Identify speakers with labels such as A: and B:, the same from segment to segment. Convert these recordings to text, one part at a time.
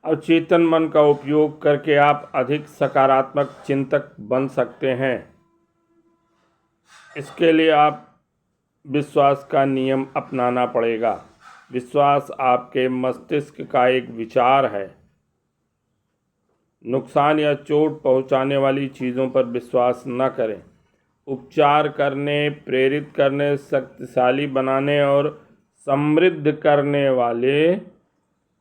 A: अवचेतन मन का उपयोग करके आप अधिक सकारात्मक चिंतक बन सकते हैं। इसके लिए आप विश्वास का नियम अपनाना पड़ेगा। विश्वास आपके मस्तिष्क का एक विचार है। नुकसान या चोट पहुंचाने वाली चीज़ों पर विश्वास न करें। उपचार करने, प्रेरित करने, शक्तिशाली बनाने और समृद्ध करने वाले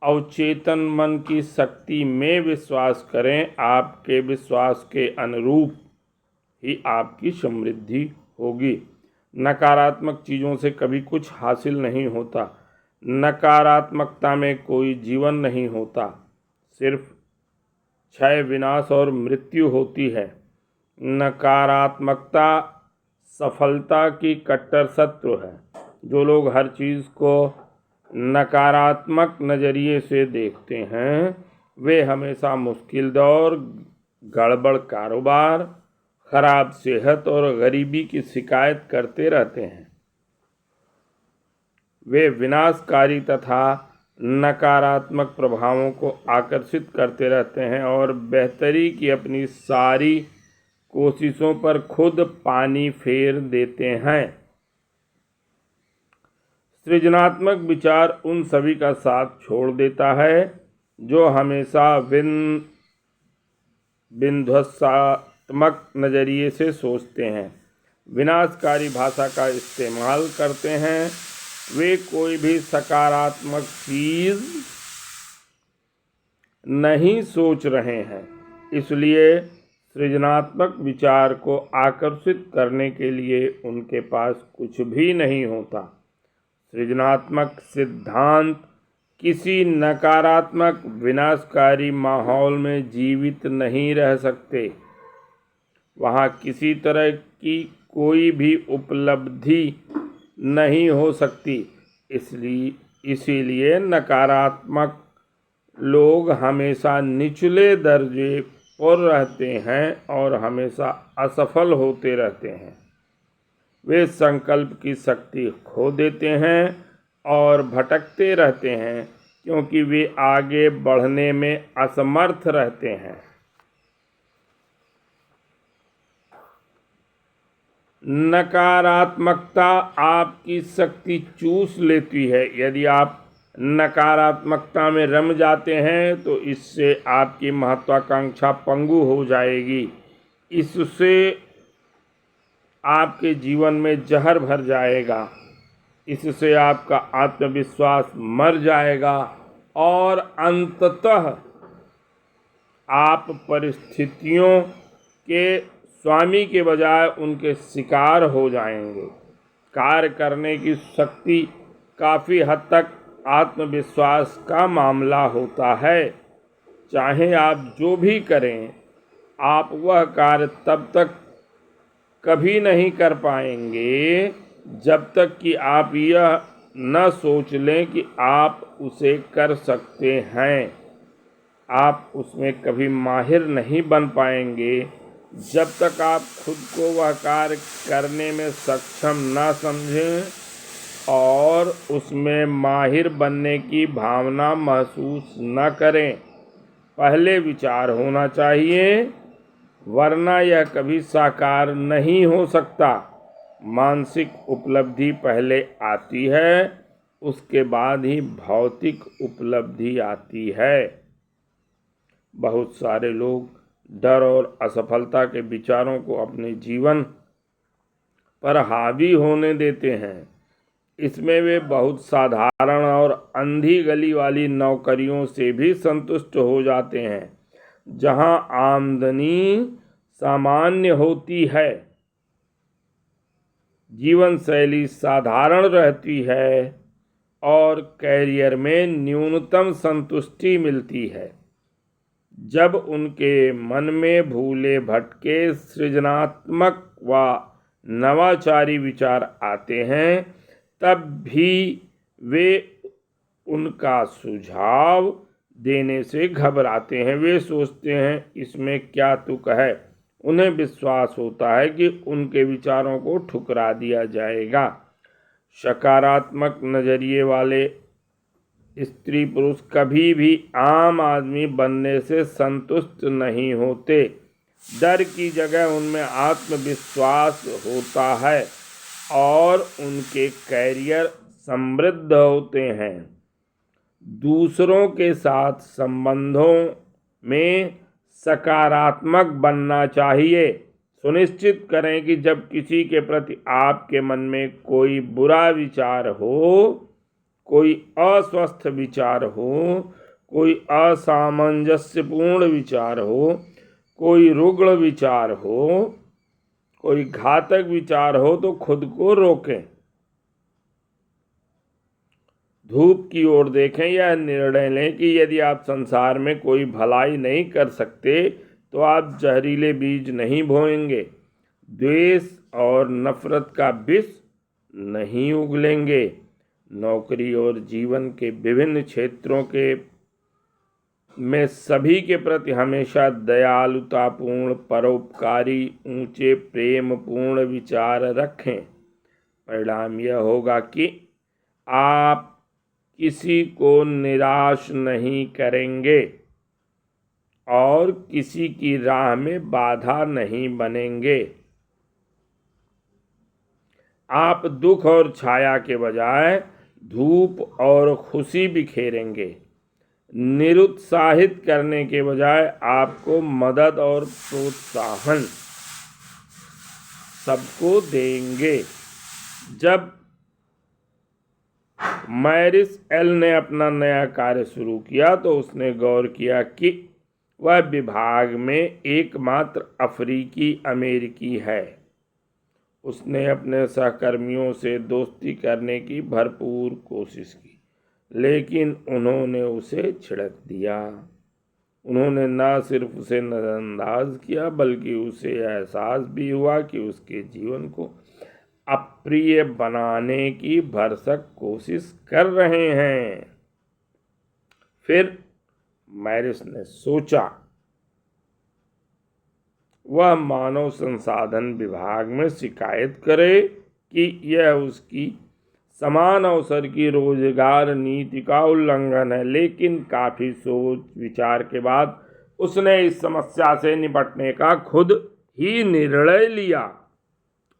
A: अवचेतन मन की शक्ति में विश्वास करें। आपके विश्वास के अनुरूप ही आपकी समृद्धि होगी। नकारात्मक चीज़ों से कभी कुछ हासिल नहीं होता। नकारात्मकता में कोई जीवन नहीं होता, सिर्फ क्षय, विनाश और मृत्यु होती है। नकारात्मकता सफलता की कट्टर शत्रु है। जो लोग हर चीज़ को नकारात्मक नज़रिए से देखते हैं, वे हमेशा मुश्किल दौर, गड़बड़ कारोबार, खराब सेहत और गरीबी की शिकायत करते रहते हैं। वे विनाशकारी तथा नकारात्मक प्रभावों को आकर्षित करते रहते हैं और बेहतरी की अपनी सारी कोशिशों पर खुद पानी फेर देते हैं। सृजनात्मक विचार उन सभी का साथ छोड़ देता है जो हमेशा विध्वंसात्मक नज़रिए से सोचते हैं, विनाशकारी भाषा का इस्तेमाल करते हैं। वे कोई भी सकारात्मक चीज़ नहीं सोच रहे हैं। इसलिए सृजनात्मक विचार को आकर्षित करने के लिए उनके पास कुछ भी नहीं होता। सृजनात्मक सिद्धांत किसी नकारात्मक विनाशकारी माहौल में जीवित नहीं रह सकते। वहाँ किसी तरह की कोई भी उपलब्धि नहीं हो सकती। इसीलिए नकारात्मक लोग हमेशा निचले दर्जे पर रहते हैं और हमेशा असफल होते रहते हैं। वे संकल्प की शक्ति खो देते हैं और भटकते रहते हैं क्योंकि वे आगे बढ़ने में असमर्थ रहते हैं। नकारात्मकता आपकी शक्ति चूस लेती है। यदि आप नकारात्मकता में रम जाते हैं तो इससे आपकी महत्वाकांक्षा पंगु हो जाएगी। इससे आपके जीवन में जहर भर जाएगा। इससे आपका आत्मविश्वास मर जाएगा और अंततः आप परिस्थितियों के स्वामी के बजाय उनके शिकार हो जाएंगे। कार्य करने की शक्ति काफ़ी हद तक आत्मविश्वास का मामला होता है। चाहे आप जो भी करें, आप वह कार्य तब तक कभी नहीं कर पाएंगे जब तक कि आप यह न सोच लें कि आप उसे कर सकते हैं। आप उसमें कभी माहिर नहीं बन पाएंगे जब तक आप खुद को वह कार्य करने में सक्षम न समझें और उसमें माहिर बनने की भावना महसूस न करें। पहले विचार होना चाहिए, वरना यह कभी साकार नहीं हो सकता। मानसिक उपलब्धि पहले आती है, उसके बाद ही भौतिक उपलब्धि आती है। बहुत सारे लोग डर और असफलता के विचारों को अपने जीवन पर हावी होने देते हैं। इसमें वे बहुत साधारण और अंधी गली वाली नौकरियों से भी संतुष्ट हो जाते हैं, जहां आमदनी सामान्य होती है, जीवन शैली साधारण रहती है और कैरियर में न्यूनतम संतुष्टि मिलती है। जब उनके मन में भूले भटके सृजनात्मक व नवाचारी विचार आते हैं, तब भी वे उनका सुझाव देने से घबराते हैं। वे सोचते हैं इसमें क्या तुक है। उन्हें विश्वास होता है कि उनके विचारों को ठुकरा दिया जाएगा। सकारात्मक नज़रिए वाले स्त्री पुरुष कभी भी आम आदमी बनने से संतुष्ट नहीं होते। डर की जगह उनमें आत्मविश्वास होता है और उनके कैरियर समृद्ध होते हैं। दूसरों के साथ संबंधों में सकारात्मक बनना चाहिए। सुनिश्चित करें कि जब किसी के प्रति आपके मन में कोई बुरा विचार हो, कोई अस्वस्थ विचार हो, कोई असामंजस्यपूर्ण विचार हो, कोई रुग्ण विचार हो, कोई घातक विचार हो तो खुद को रोकें। धूप की ओर देखें। यह निर्णय लें कि यदि आप संसार में कोई भलाई नहीं कर सकते तो आप जहरीले बीज नहीं बोएंगे, द्वेष और नफरत का विष नहीं उगलेंगे। नौकरी और जीवन के विभिन्न क्षेत्रों के में सभी के प्रति हमेशा दयालुतापूर्ण, परोपकारी, ऊंचे प्रेमपूर्ण विचार रखें। परिणाम यह होगा कि आप किसी को निराश नहीं करेंगे और किसी की राह में बाधा नहीं बनेंगे। आप दुख और छाया के बजाय धूप और खुशी बिखेरेंगे। निरुत्साहित करने के बजाय आपको मदद और प्रोत्साहन सबको देंगे। जब मैरिस एल ने अपना नया कार्य शुरू किया तो उसने गौर किया कि वह विभाग में एकमात्र अफ्रीकी अमेरिकी है। उसने अपने सहकर्मियों से दोस्ती करने की भरपूर कोशिश की, लेकिन उन्होंने उसे छिड़क दिया। उन्होंने न सिर्फ उसे नज़रअंदाज किया बल्कि उसे एहसास भी हुआ कि उसके जीवन को अप्रिय बनाने की भरसक कोशिश कर रहे हैं। फिर मैरिस ने सोचा वह मानव संसाधन विभाग में शिकायत करे कि यह उसकी समान अवसर की रोजगार नीति का उल्लंघन है। लेकिन काफी सोच विचार के बाद उसने इस समस्या से निपटने का खुद ही निर्णय लिया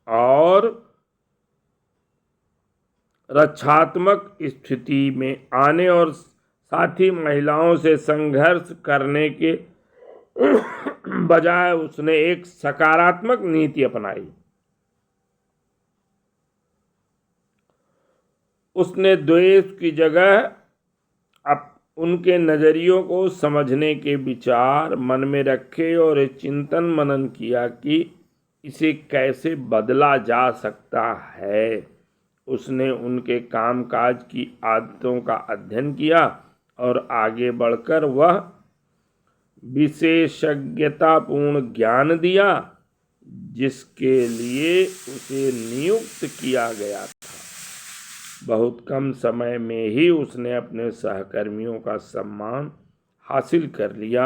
A: और रक्षात्मक स्थिति में आने और साथी महिलाओं से संघर्ष करने के बजाय उसने एक सकारात्मक नीति अपनाई। उसने द्वेष की जगह अब उनके नजरियों को समझने के विचार मन में रखे और चिंतन मनन किया कि इसे कैसे बदला जा सकता है। उसने उनके कामकाज की आदतों का अध्ययन किया और आगे बढ़कर वह विशेषज्ञतापूर्ण ज्ञान दिया जिसके लिए उसे नियुक्त किया गया था। बहुत कम समय में ही उसने अपने सहकर्मियों का सम्मान हासिल कर लिया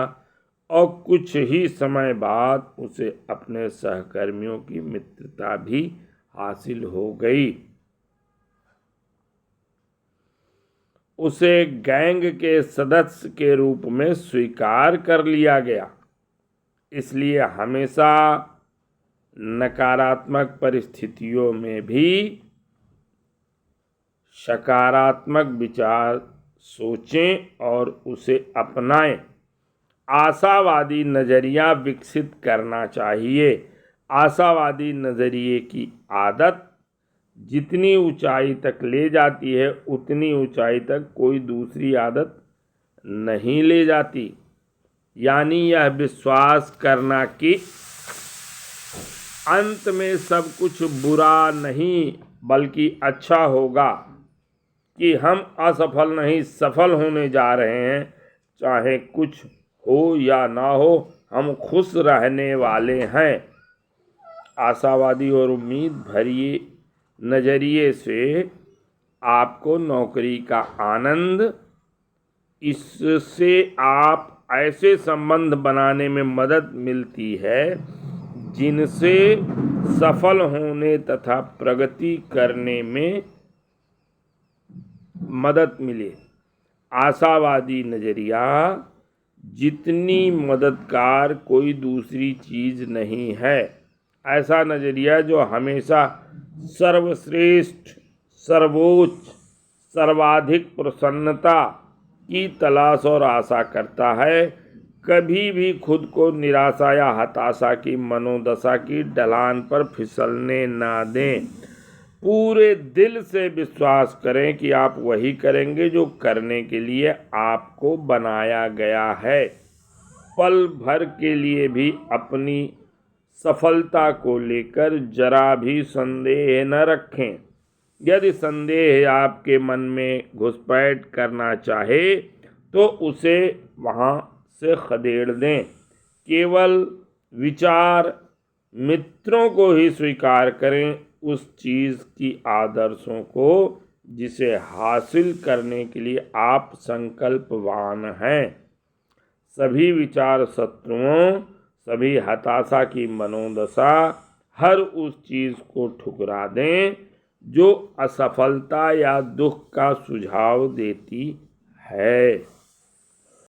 A: और कुछ ही समय बाद उसे अपने सहकर्मियों की मित्रता भी हासिल हो गई। उसे गैंग के सदस्य के रूप में स्वीकार कर लिया गया। इसलिए हमेशा नकारात्मक परिस्थितियों में भी सकारात्मक विचार सोचें और उसे अपनाएं। आशावादी नज़रिया विकसित करना चाहिए। आशावादी नज़रिए की आदत जितनी ऊंचाई तक ले जाती है उतनी ऊंचाई तक कोई दूसरी आदत नहीं ले जाती। यानी यह विश्वास करना कि अंत में सब कुछ बुरा नहीं बल्कि अच्छा होगा, कि हम असफल नहीं सफल होने जा रहे हैं। चाहे कुछ हो या ना हो, हम खुश रहने वाले हैं। आशावादी और उम्मीद भरी नज़रिए से आपको नौकरी का आनंद, इससे आप ऐसे संबंध बनाने में मदद मिलती है जिनसे सफल होने तथा प्रगति करने में मदद मिले। आशावादी नजरिया जितनी मददगार कोई दूसरी चीज नहीं है। ऐसा नजरिया जो हमेशा सर्वश्रेष्ठ, सर्वोच्च, सर्वाधिक प्रसन्नता की तलाश और आशा करता है, कभी भी खुद को निराशा या हताशा की मनोदशा की ढलान पर फिसलने ना दें। पूरे दिल से विश्वास करें कि आप वही करेंगे जो करने के लिए आपको बनाया गया है। पल भर के लिए भी अपनी सफलता को लेकर जरा भी संदेह न रखें। यदि संदेह आपके मन में घुसपैठ करना चाहे तो उसे वहाँ से खदेड़ दें। केवल विचार मित्रों को ही स्वीकार करें, उस चीज़ की आदर्शों को जिसे हासिल करने के लिए आप संकल्पवान हैं। सभी विचार शत्रुओं, सभी हताशा की मनोदशा, हर उस चीज़ को ठुकरा दें जो असफलता या दुख का सुझाव देती है।